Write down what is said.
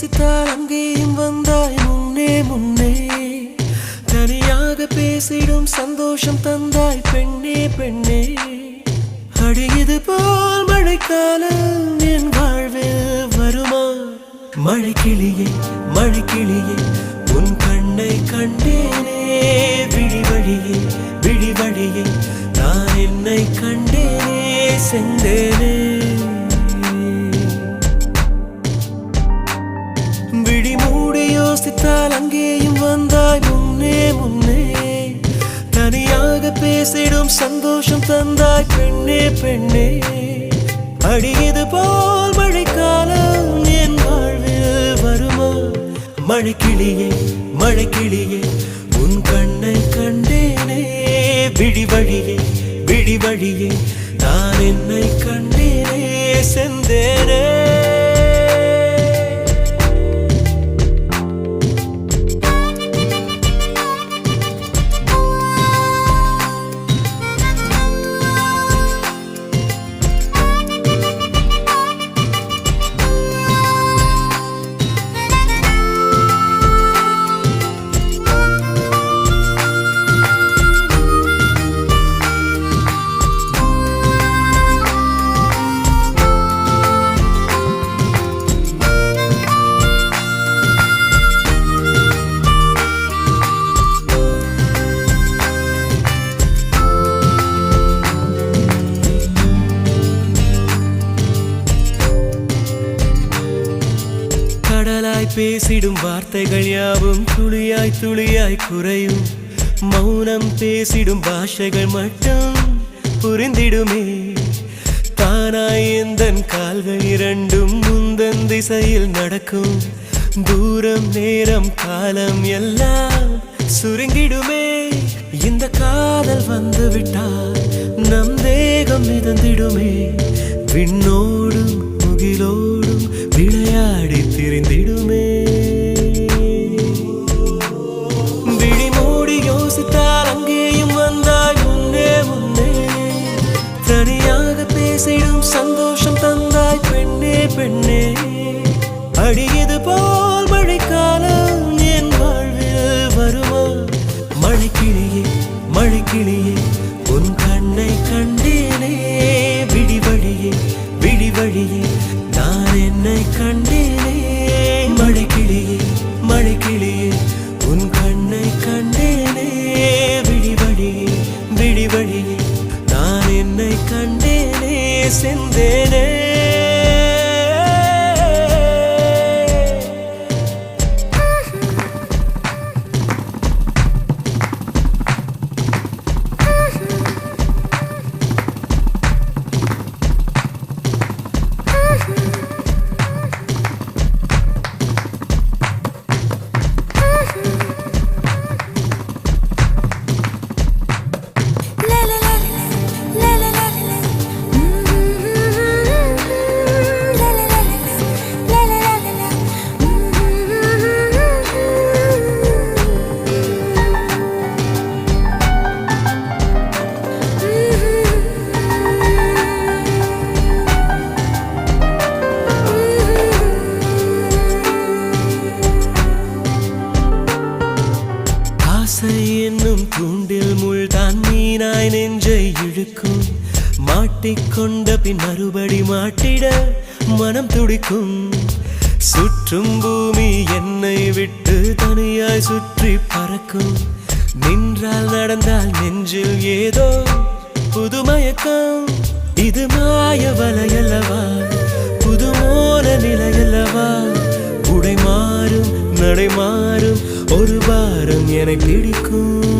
யோசித்தால் அங்கேயும் வந்தாய் முன்னே முன்னே. தனியாக பேசிடும் சந்தோஷம் தந்தாய் பெண்ணே பெண்ணே. அடியது போல் மழைக்காலம் என் வாழ்வில் வருமா? மழைக்கிளியே மழைக்கிளியே உன் கண்ணை கண்டேனே. விழி வழியே விழி வழியே நான் என்னை கண்டேனே செந்தேனே. விழி மூடி யோசித்தால் அங்கேயும் வந்தாய் முன்னே முன்னே. தனியாக பேசிடும் சந்தோஷம் தந்தாய் பெண்ணே பெண்ணே. அடியது போல் மழைக்காலம் என் வாழ்வில் வருமா? மழைக்கிளியே மழைக்கிளியே உன் கண்ணை கண்டேனே. விழி வழியே விழி வழியே நான் என்னை கண்டேனே செந்தேனே. கடலாய் பேசிடும் வார்த்தைகள் யாவும் துளியாய் துளியாய் குறையும். மௌனம் பேசிடும் பாஷைகள் மட்டும் புரிந்திடுமே. தானாய் எந்தன் கால்கள் இரண்டும் முந்தன் திசையில் நடக்கும். தூரம் நேரம் காலம் எல்லாம் சுருங்கிடுமே. இந்த காதல் வந்து விட்டால் நம் தேகம் மிதந்திடுமே. விண்ணோடும் முகிலோடும் விளையாடி திரிந்திடுமே. விழி மூடி யோசித்தால் அங்கேயும் வந்தாய் முன்னே முன்னே. தனியாக பேசிடும் சந்தோஷம் தந்தாய் பெண்ணே பெண்ணே. அடியது போல் மழைக்காலம் என் வாழ்வில் வருமா? மழைக்கிளியே மழைக்கிளியே உன் கண்ணை கண்டேனே. விழி வழியே விழி வழியே நான் என்னை கண்டேனே. மழைக்கிளியே மழைக்கிளியே உன் கண்ணை கண்டேனே. விழி வழியே விழி வழியே நான் என்னை கண்டேனே செந்தேனே. என்னும் தூண்டில் முள்தான் மீனாய் நெஞ்சை இழுக்கும். மாட்டிக்கொண்ட பின் மறுபடி மாட்டிட மனம் துடிக்கும். சுற்றும் பூமி என்னை விட்டு தனியாய் சுற்றி பறக்கும். நின்றால் நடந்தால் நெஞ்சில் ஏதோ புதுமயக்கம். இது மாய வலையல்லவா? புதுமோன நிலையல்லவா? உடை மாறும் நடை மாறும் ஒரு வாரம் என்னை பிடிக்கும்.